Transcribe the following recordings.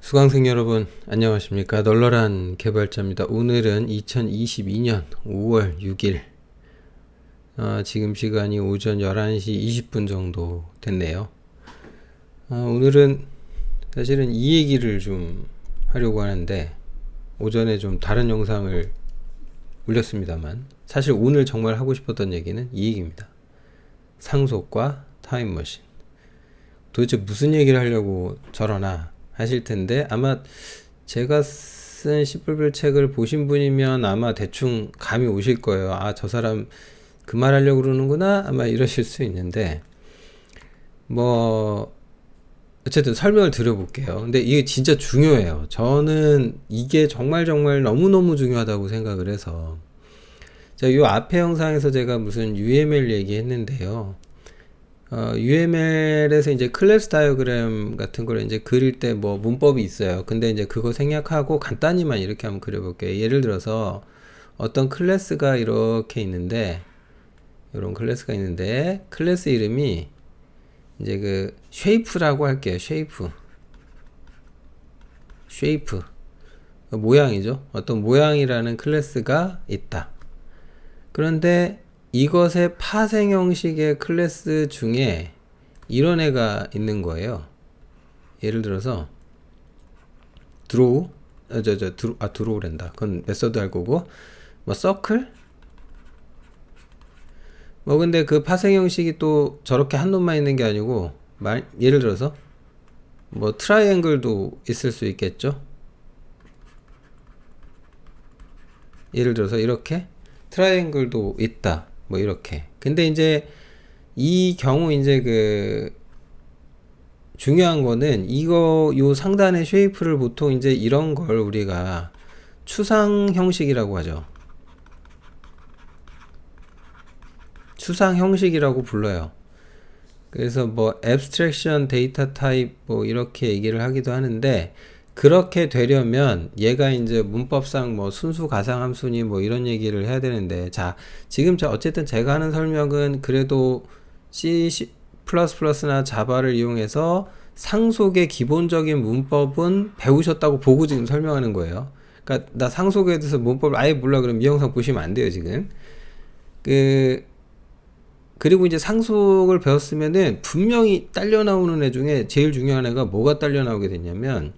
수강생 여러분 안녕하십니까. 널널한 개발자입니다. 오늘은 2022년 5월 6일 지금 시간이 오전 11시 20분 정도 됐네요. 오늘은 사실은 이 얘기를 좀 하려고 하는데 오전에 좀 다른 영상을 올렸습니다만 사실 오늘 정말 하고 싶었던 얘기는 이 얘기입니다. 상속과 타임머신. 도대체 무슨 얘기를 하려고 저러나 하실 텐데 아마 제가 쓴 씨뿔별 책을 보신 분이면 아마 대충 감이 오실 거예요. 아, 저 사람 그 말 하려고 그러는구나 아마 이러실 수 있는데 뭐 어쨌든 설명을 드려볼게요. 근데 이게 진짜 중요해요. 저는 이게 정말 너무너무 중요하다고 생각을 해서 자, 요 앞에 영상에서 제가 무슨 UML 얘기했는데요. UML에서 이제 클래스 다이어그램 같은 걸 이제 그릴 때 뭐 문법이 있어요. 근데 이제 그거 생략하고 간단히만 이렇게 한번 그려볼게요. 예를 들어서 어떤 클래스가 이렇게 있는데, 이런 클래스가 있는데, 클래스 이름이 이제 그 쉐이프라고 할게요. 쉐이프. 모양이죠. 어떤 모양이라는 클래스가 있다. 그런데 이것의 파생 형식의 클래스 중에 이런 애가 있는 거예요. 예를 들어서 드로우랜다. 그건 메서드 할 거고 뭐 서클? 뭐 근데 그 파생 형식이 또 저렇게 한 놈만 있는 게 아니고 예를 들어서 뭐 트라이앵글도 있을 수 있겠죠. 예를 들어서 이렇게 트라이앵글도 있다. 뭐 이렇게. 근데 이제 이 경우 이제 그 중요한 거는 요 상단의 쉐이프를 보통 이제 이런 걸 우리가 추상 형식이라고 하죠. 추상 형식이라고 불러요. 그래서 뭐 abstraction data type 뭐 이렇게 얘기를 하기도 하는데 그렇게 되려면 얘가 이제 문법상 뭐 순수 가상 함수니 뭐 이런 얘기를 해야 되는데 자, 지금 어쨌든 제가 하는 설명은 그래도 C++나 자바를 이용해서 상속의 기본적인 문법은 배우셨다고 보고 지금 설명하는 거예요. 그러니까 나 상속에 대해서 문법을 아예 몰라 그러면 이 영상 보시면 안 돼요, 지금. 그리고 이제 상속을 배웠으면은 분명히 딸려 나오는 애 중에 제일 중요한 애가 뭐가 딸려 나오게 됐냐면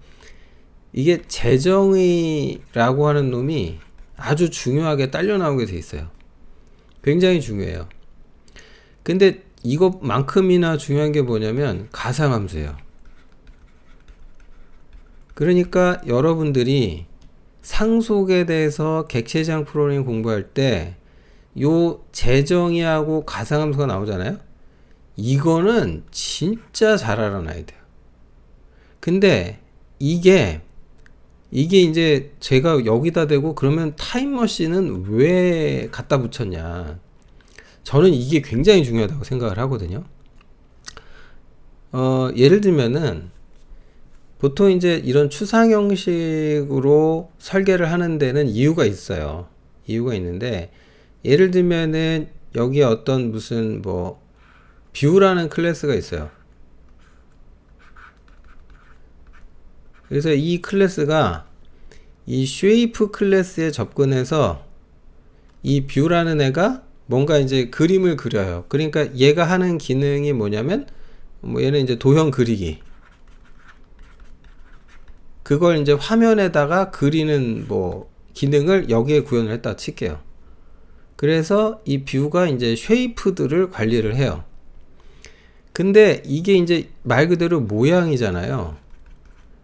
이게 재정의라고 하는 놈이 아주 중요하게 딸려 나오게 돼 있어요. 굉장히 중요해요. 근데 이것만큼이나 중요한 게 뭐냐면 가상함수예요. 그러니까 여러분들이 상속에 대해서 객체지향 프로그래밍 공부할 때 요 재정의하고 가상함수가 나오잖아요. 이거는 진짜 잘 알아놔야 돼요. 근데 이게 이제 제가 여기다 대고 그러면 타임머신은 왜 갖다 붙였냐. 저는 이게 굉장히 중요하다고 생각을 하거든요. 예를 들면은 보통 이제 이런 추상 형식으로 설계를 하는 데는 이유가 있어요. 이유가 있는데 예를 들면은 여기에 어떤 무슨 뭐 뷰라는 클래스가 있어요. 그래서 이 클래스가 이 쉐이프 클래스에 접근해서 이 뷰라는 애가 뭔가 이제 그림을 그려요. 그러니까 얘가 하는 기능이 뭐냐면 뭐 얘는 이제 도형 그리기. 그걸 이제 화면에다가 그리는 뭐 기능을 여기에 구현을 했다 칠게요. 그래서 이 뷰가 이제 쉐이프들을 관리를 해요. 근데 이게 이제 말 그대로 모양이잖아요.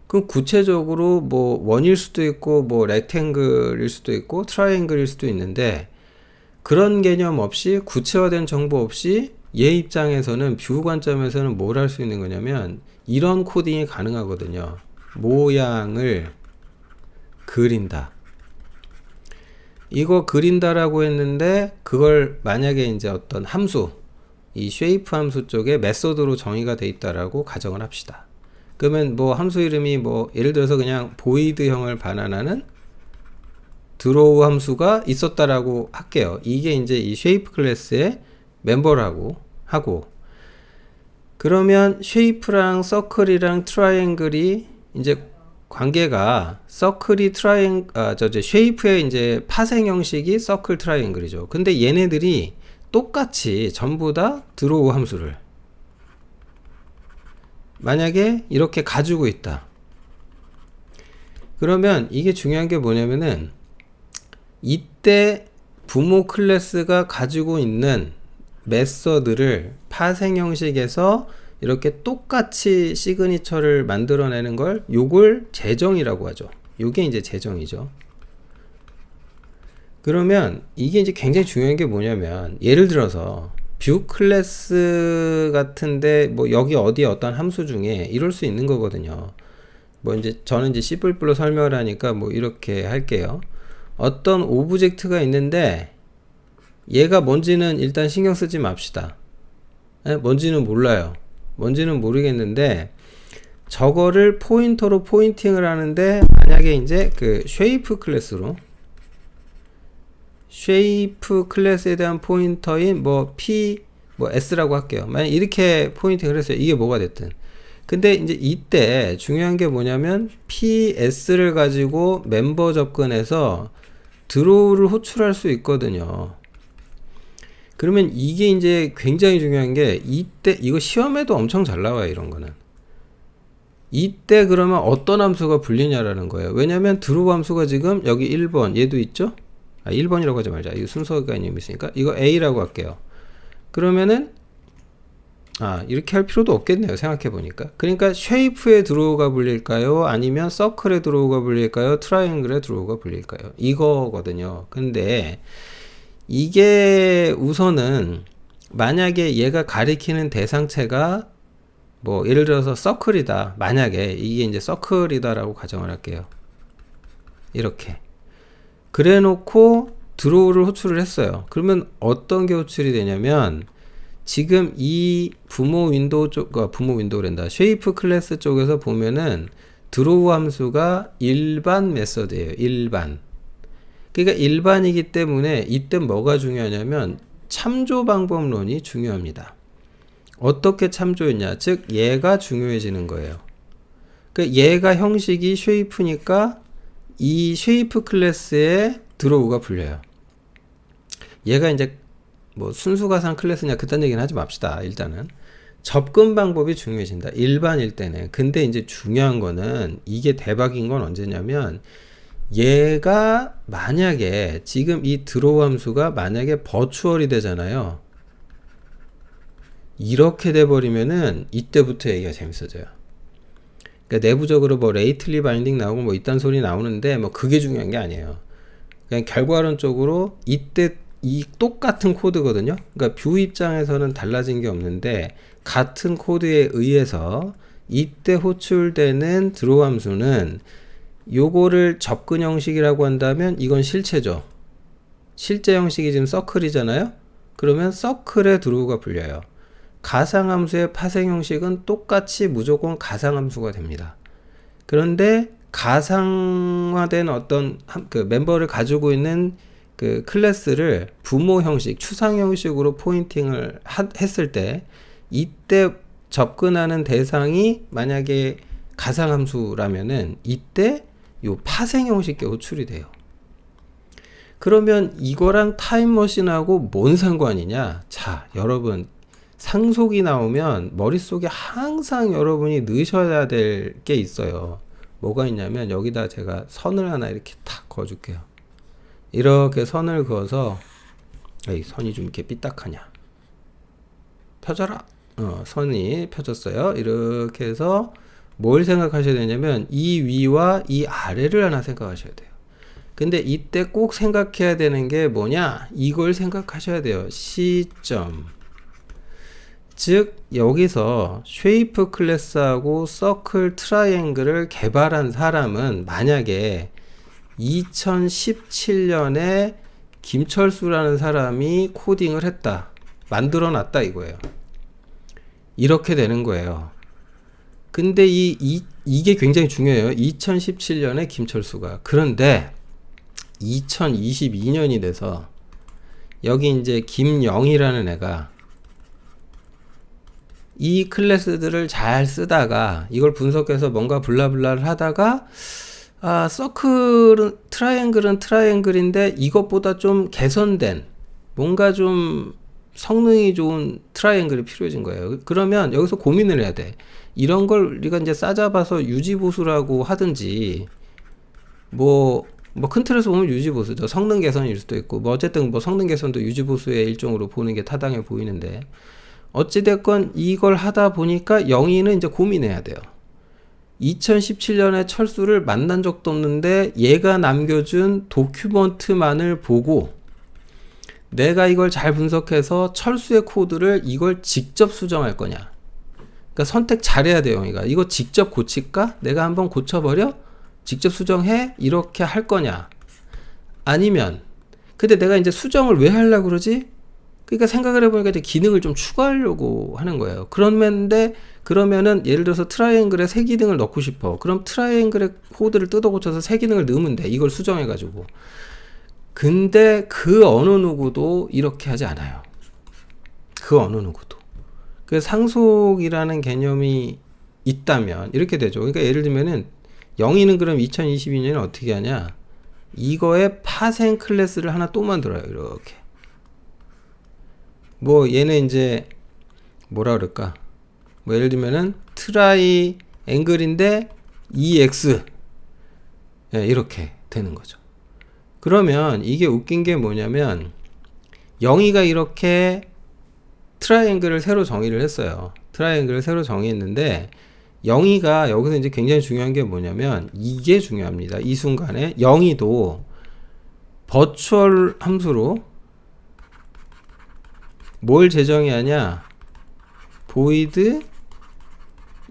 그럼 구체적으로 뭐 원일 수도 있고 뭐 렉탱글일 수도 있고 트라이앵글일 수도 있는데 그런 개념 없이 구체화된 정보 없이 얘 입장에서는 뷰 관점에서는 뭘 할 수 있는 거냐면 이런 코딩이 가능하거든요. 모양을 그린다. 이거 그린다라고 했는데 그걸 만약에 이제 어떤 함수, 이 쉐이프 함수 쪽에 메소드로 정의가 돼 있다라고 가정을 합시다. 그러면 뭐 함수 이름이 뭐 예를 들어서 그냥 보이드형을 반환하는 드로우 함수가 있었다라고 할게요. 이게 이제 이 쉐이프 클래스의 멤버라고 하고 그러면 쉐이프랑 서클이랑 트라이앵글이 이제 관계가 서클이 쉐이프의 이제 파생 형식이 서클 트라이앵글이죠. 근데 얘네들이 똑같이 전부 다 드로우 함수를 만약에 이렇게 가지고 있다. 그러면 이게 중요한 게 뭐냐면은 이때 부모 클래스가 가지고 있는 메서드를 파생 형식에서 이렇게 똑같이 시그니처를 만들어내는 걸 요걸 재정이라고 하죠. 요게 이제 재정이죠. 그러면 이게 이제 굉장히 중요한 게 뭐냐면 예를 들어서 뷰 클래스 같은데 뭐 여기 어디에 어떤 함수 중에 이럴 수 있는 거거든요. 뭐 이제 저는 이제 C++로 설명을 하니까 뭐 이렇게 할게요. 어떤 오브젝트가 있는데 얘가 뭔지는 일단 신경 쓰지 맙시다. 뭔지는 몰라요. 뭔지는 모르겠는데 저거를 포인터로 포인팅을 하는데 만약에 이제 그 쉐이프 클래스에 대한 포인터인 뭐 P 뭐 S라고 할게요. 만약 이렇게 포인팅을 했어요. 이게 뭐가 됐든. 근데 이제 이때 중요한 게 뭐냐면 PS를 가지고 멤버 접근해서 드로우를 호출할 수 있거든요. 그러면 이게 이제 굉장히 중요한 게 이때 이거 시험에도 엄청 잘 나와요. 이런 거는. 이때 그러면 어떤 함수가 불리냐라는 거예요. 왜냐면 드로우 함수가 지금 여기 1번 얘도 있죠? 1번이라고 하지 말자. 이거 순서가 있으니까 이거 A라고 할게요. 그러면은 이렇게 할 필요도 없겠네요. 생각해 보니까. 그러니까 쉐이프의 드로우가 불릴까요? 아니면 서클의 드로우가 불릴까요? 트라이앵글의 드로우가 불릴까요? 이거거든요. 근데 이게 우선은 만약에 얘가 가리키는 대상체가 뭐 예를 들어서 서클이다. 만약에 이게 이제 서클이다라고 가정을 할게요. 이렇게. 그래 놓고 드로우를 호출을 했어요. 그러면 어떤 게 호출이 되냐면 지금 이 부모 윈도우란다. 쉐이프 클래스 쪽에서 보면은 드로우 함수가 일반 메서드예요. 일반. 그러니까 일반이기 때문에 이때 뭐가 중요하냐면 참조 방법론이 중요합니다. 어떻게 참조했냐? 즉 얘가 중요해지는 거예요. 그러니까 얘가 형식이 쉐이프니까 이 쉐이프 클래스에 드로우가 불려요. 얘가 이제 뭐 순수가상 클래스냐 그딴 얘기는 하지 맙시다. 일단은 접근 방법이 중요해진다. 일반일 때는. 근데 이제 중요한 거는 이게 대박인 건 언제냐면 얘가 만약에 지금 이 드로우 함수가 만약에 버추얼이 되잖아요. 이렇게 돼버리면은 이때부터 얘기가 재밌어져요. 그러니까 내부적으로 뭐 레이틀리 바인딩 나오고 뭐 이딴 소리 나오는데 뭐 그게 중요한 게 아니에요. 그냥 결과론적으로 이때 이 똑같은 코드거든요. 그러니까 뷰 입장에서는 달라진 게 없는데 같은 코드에 의해서 이때 호출되는 드로우 함수는 요거를 접근 형식이라고 한다면 이건 실체죠. 실제 형식이 지금 서클이잖아요. 그러면 서클의 드로우가 불려요. 가상함수의 파생 형식은 똑같이 무조건 가상함수가 됩니다. 그런데 가상화된 어떤 그 멤버를 가지고 있는 그 클래스를 부모 형식, 추상 형식으로 포인팅을 했을 때 이때 접근하는 대상이 만약에 가상함수라면은 이때 요 파생 형식계 호출이 돼요. 그러면 이거랑 타임머신하고 뭔 상관이냐? 자, 여러분 상속이 나오면 머릿속에 항상 여러분이 넣으셔야 될 게 있어요. 뭐가 있냐면 여기다 제가 선을 하나 이렇게 탁 그어줄게요. 이렇게 선을 그어서 이 선이 좀 이렇게 삐딱하냐? 펴져라. 선이 펴졌어요. 이렇게 해서 뭘 생각하셔야 되냐면 이 위와 이 아래를 하나 생각하셔야 돼요. 근데 이때 꼭 생각해야 되는 게 뭐냐? 이걸 생각하셔야 돼요. 시점. 즉 여기서 쉐이프 클래스하고 서클 트라이앵글을 개발한 사람은 만약에 2017년에 김철수라는 사람이 코딩을 했다. 만들어 놨다 이거예요. 이렇게 되는 거예요. 근데 이게 굉장히 중요해요. 2017년에 김철수가. 그런데 2022년이 돼서 여기 이제 김영이라는 애가 이 클래스들을 잘 쓰다가 이걸 분석해서 뭔가 블라블라를 하다가 서클은 트라이앵글은 트라이앵글인데 이것보다 좀 개선된 뭔가 좀 성능이 좋은 트라이앵글이 필요해진 거예요. 그러면 여기서 고민을 해야 돼. 이런 걸 우리가 이제 싸잡아서 유지보수라고 하든지 뭐 큰 틀에서 보면 유지보수죠. 성능 개선일 수도 있고 뭐 어쨌든 뭐 성능 개선도 유지보수의 일종으로 보는 게 타당해 보이는데 어찌됐건 이걸 하다 보니까 영희는 이제 고민해야 돼요. 2017년에 철수를 만난 적도 없는데 얘가 남겨준 도큐먼트만을 보고 내가 이걸 잘 분석해서 철수의 코드를 이걸 직접 수정할 거냐. 그러니까 선택 잘해야 돼요. 영희가 이거 직접 고칠까? 내가 한번 고쳐버려? 직접 수정해? 이렇게 할 거냐? 아니면 근데 내가 이제 수정을 왜 하려고 그러지? 그러니까 생각을 해보니까 이제 기능을 좀 추가하려고 하는 거예요. 그러면은 예를 들어서 트라이앵글에 새 기능을 넣고 싶어. 그럼 트라이앵글의 코드를 뜯어 고쳐서 새 기능을 넣으면 돼. 이걸 수정해가지고. 근데 그 어느 누구도 이렇게 하지 않아요. 그 어느 누구도. 그 상속이라는 개념이 있다면 이렇게 되죠. 그러니까 예를 들면은 영희는 그럼 2022년에 어떻게 하냐? 이거에 파생 클래스를 하나 또 만들어요. 이렇게. 뭐 얘는 이제 뭐라 그럴까? 뭐 예를 들면은 트라이 앵글인데 EX 이렇게 되는 거죠. 그러면 이게 웃긴 게 뭐냐면 영희가 이렇게 트라이앵글을 새로 정의를 했어요. 트라이앵글을 새로 정의했는데 영희가 여기서 이제 굉장히 중요한 게 뭐냐면 이게 중요합니다. 이 순간에 영희도 버추얼 함수로 뭘 재정의하냐? void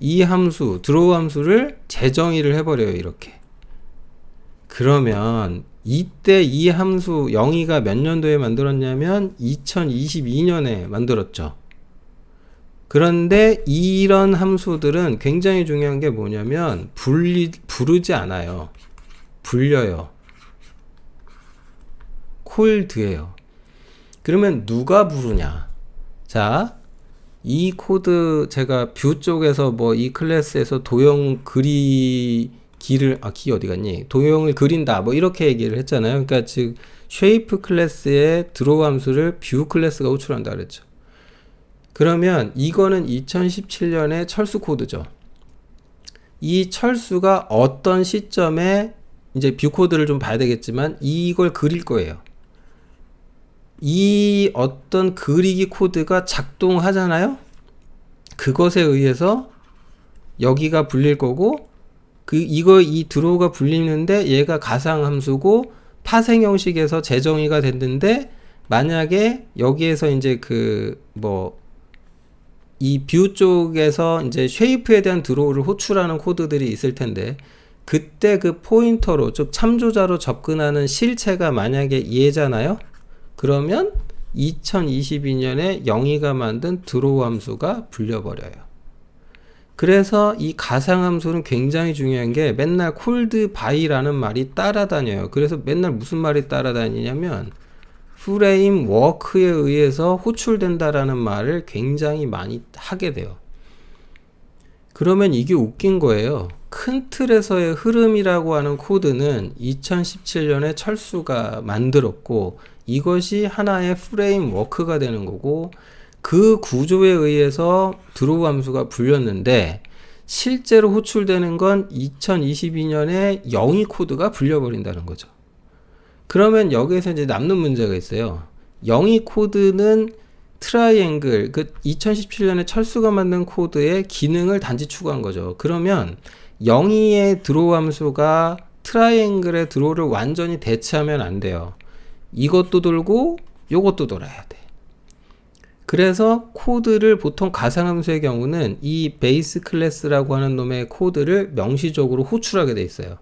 이 함수, 드로우 함수를 재정의를 해버려요. 이렇게. 그러면 이때 이 함수 영희가 몇 년도에 만들었냐면 2022년에 만들었죠. 그런데 이런 함수들은 굉장히 중요한 게 뭐냐면 부르지 않아요. 불려요. 콜드예요. 그러면 누가 부르냐? 자, 이 코드 제가 뷰 쪽에서 뭐 이 클래스에서 도형 기를 기 어디 갔니? 도형을 그린다 뭐 이렇게 얘기를 했잖아요. 그러니까 즉 쉐이프 클래스의 드로우 함수를 뷰 클래스가 호출한다 그랬죠. 그러면 이거는 2017년의 철수 코드죠. 이 철수가 어떤 시점에 이제 뷰 코드를 좀 봐야 되겠지만 이걸 그릴 거예요. 이 어떤 그리기 코드가 작동하잖아요. 그것에 의해서 여기가 불릴 거고 이 드로우가 불리는데 얘가 가상함수고 파생 형식에서 재정의가 됐는데 만약에 여기에서 이제 이 뷰 쪽에서 이제 쉐이프에 대한 드로우를 호출하는 코드들이 있을 텐데 그때 그 포인터로 즉 참조자로 접근하는 실체가 만약에 얘잖아요. 그러면 2022년에 영희가 만든 드로우 함수가 불려버려요. 그래서 이 가상함수는 굉장히 중요한 게 맨날 콜드 바이라는 말이 따라다녀요. 그래서 맨날 무슨 말이 따라다니냐면 프레임 워크에 의해서 호출된다라는 말을 굉장히 많이 하게 돼요. 그러면 이게 웃긴 거예요. 큰 틀에서의 흐름이라고 하는 코드는 2017년에 철수가 만들었고 이것이 하나의 프레임 워크가 되는 거고 그 구조에 의해서 드로우 함수가 불렸는데 실제로 호출되는 건 2022년에 영희 코드가 불려버린다는 거죠. 그러면 여기에서 이제 남는 문제가 있어요. 영희 코드는 트라이앵글, 그 2017년에 철수가 만든 코드의 기능을 단지 추구한 거죠. 그러면 영희의 드로우 함수가 트라이앵글의 드로우를 완전히 대체하면 안 돼요. 이것도 돌고 요것도 돌아야 돼. 그래서 코드를 보통 가상함수의 경우는 이 베이스 클래스라고 하는 놈의 코드를 명시적으로 호출하게 돼 있어요.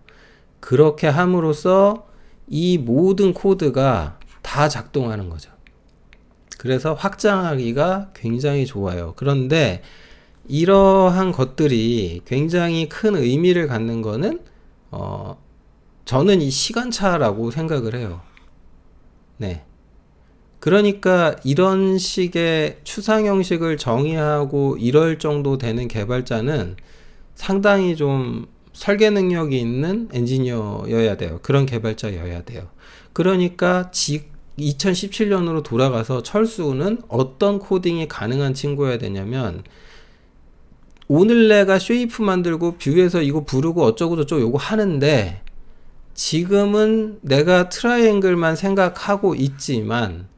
그렇게 함으로써 이 모든 코드가 다 작동하는 거죠. 그래서 확장하기가 굉장히 좋아요. 그런데 이러한 것들이 굉장히 큰 의미를 갖는 거는 저는 이 시간차라고 생각을 해요. 네. 그러니까 이런 식의 추상 형식을 정의하고 이럴 정도 되는 개발자는 상당히 좀 설계 능력이 있는 엔지니어여야 돼요. 그런 개발자여야 돼요. 그러니까 2017년으로 돌아가서 철수는 어떤 코딩이 가능한 친구여야 되냐면, 오늘 내가 쉐이프 만들고 뷰에서 이거 부르고 어쩌고 저쩌고 요거 하는데, 지금은 내가 트라이앵글만 생각하고 있지만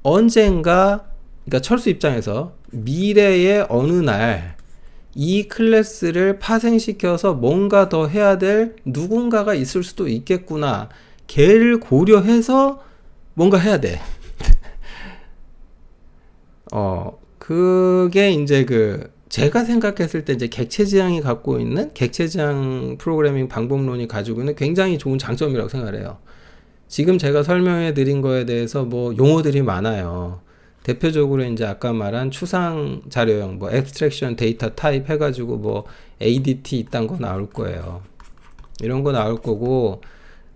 언젠가, 그러니까 철수 입장에서 미래의 어느 날 이 클래스를 파생시켜서 뭔가 더 해야 될 누군가가 있을 수도 있겠구나, 걔를 고려해서 뭔가 해야 돼. 그게 이제 제가 생각했을 때 이제 객체지향이 갖고 있는, 객체지향 프로그래밍 방법론이 가지고 있는 굉장히 좋은 장점이라고 생각을 해요. 지금 제가 설명해 드린 거에 대해서 뭐 용어들이 많아요. 대표적으로 이제 아까 말한 추상 자료형, 뭐 abstraction data type 해가지고 뭐 ADT 이딴 거 나올 거예요. 이런 거 나올 거고,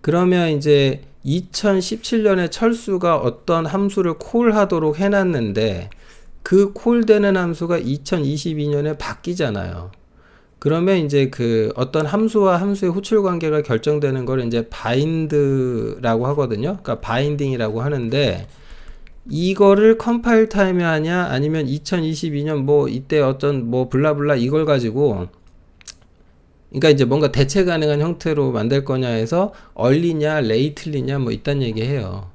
그러면 이제 2017년에 철수가 어떤 함수를 콜하도록 해놨는데 그 콜되는 함수가 2022년에 바뀌잖아요. 그러면 이제 어떤 함수와 함수의 호출 관계가 결정되는 걸 이제 바인드라고 하거든요. 그러니까 바인딩이라고 하는데, 이거를 컴파일 타임에 하냐 아니면 2022년 뭐 이때 어떤 뭐 블라블라 이걸 가지고, 그러니까 이제 뭔가 대체 가능한 형태로 만들 거냐 해서 얼리냐 레이틀리냐 뭐 이딴 얘기해요.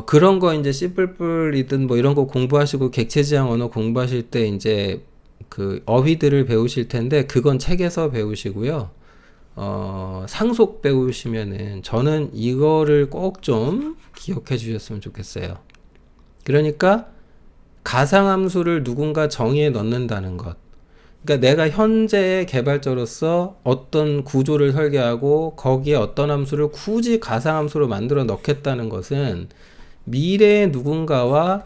그런 거 이제 C++이든 뭐 이런 거 공부하시고 객체지향 언어 공부하실 때 이제 어휘들을 배우실 텐데, 그건 책에서 배우시고요. 상속 배우시면은 저는 이거를 꼭 좀 기억해 주셨으면 좋겠어요. 그러니까 가상함수를 누군가 정의해 넣는다는 것. 그러니까 내가 현재의 개발자로서 어떤 구조를 설계하고 거기에 어떤 함수를 굳이 가상함수로 만들어 넣겠다는 것은 미래의 누군가와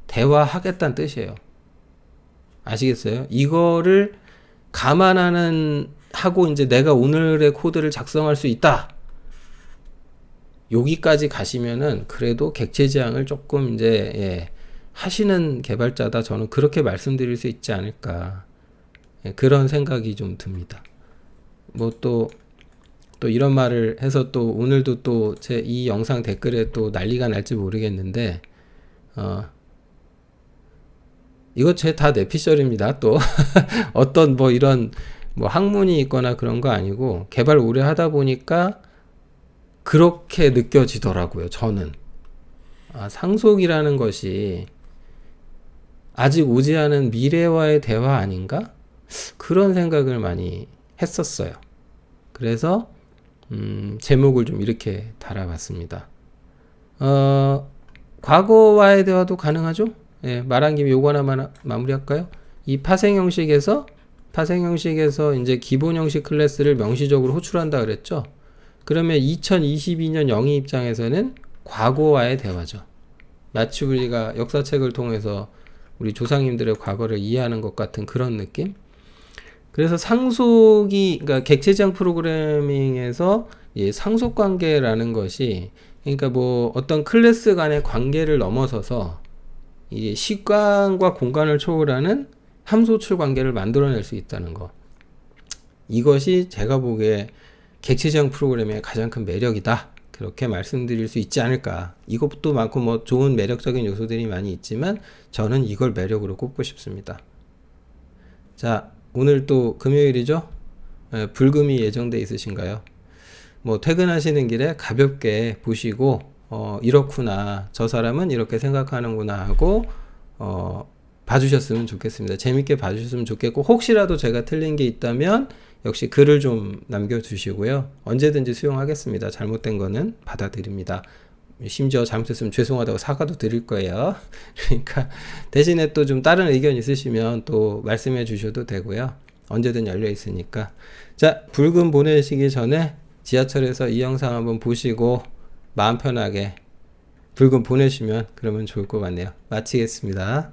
대화하겠다는 뜻이에요. 아시겠어요? 이거를 하고 이제 내가 오늘의 코드를 작성할 수 있다, 여기까지 가시면은 그래도 객체지향을 조금 이제 하시는 개발자다, 저는 그렇게 말씀드릴 수 있지 않을까, 그런 생각이 좀 듭니다. 뭐 또 이런 말을 해서 또 오늘도 또 제 이 영상 댓글에 또 난리가 날지 모르겠는데, 이거 다 내피셜입니다. 또 어떤 뭐 이런 뭐 학문이 있거나 그런 거 아니고, 개발 오래 하다 보니까 그렇게 느껴지더라고요. 저는 상속이라는 것이 아직 오지 않은 미래와의 대화 아닌가? 그런 생각을 많이 했었어요. 그래서 제목을 좀 이렇게 달아봤습니다. 과거와의 대화도 가능하죠? 말한 김에 요거 하나 마무리할까요? 이 파생 형식에서 이제 기본 형식 클래스를 명시적으로 호출한다 그랬죠? 그러면 2022년 영희 입장에서는 과거와의 대화죠. 마치울리가 역사책을 통해서 우리 조상님들의 과거를 이해하는 것 같은 그런 느낌? 그래서 그러니까 객체지향 프로그래밍에서 상속 관계라는 것이, 그러니까 뭐 어떤 클래스 간의 관계를 넘어서서 이게 시간과 공간을 초월하는 함수 호출 관계를 만들어낼 수 있다는 거. 이것이 제가 보기에 객체지향 프로그래밍의 가장 큰 매력이다, 그렇게 말씀드릴 수 있지 않을까. 이것도 많고 뭐 좋은 매력적인 요소들이 많이 있지만 저는 이걸 매력으로 꼽고 싶습니다. 자, 오늘 또 금요일이죠? 불금이 예정돼 있으신가요? 뭐 퇴근하시는 길에 가볍게 보시고 이렇구나, 저 사람은 이렇게 생각하는구나 하고 봐주셨으면 좋겠습니다. 재밌게 봐주셨으면 좋겠고, 혹시라도 제가 틀린 게 있다면 역시 글을 좀 남겨주시고요. 언제든지 수용하겠습니다. 잘못된 거는 받아들입니다. 심지어 잘못했으면 죄송하다고 사과도 드릴 거예요. 그러니까 대신에 또 좀 다른 의견 있으시면 또 말씀해 주셔도 되고요. 언제든 열려 있으니까. 자, 불금 보내시기 전에 지하철에서 이 영상 한번 보시고 마음 편하게 불금 보내시면 그러면 좋을 것 같네요. 마치겠습니다.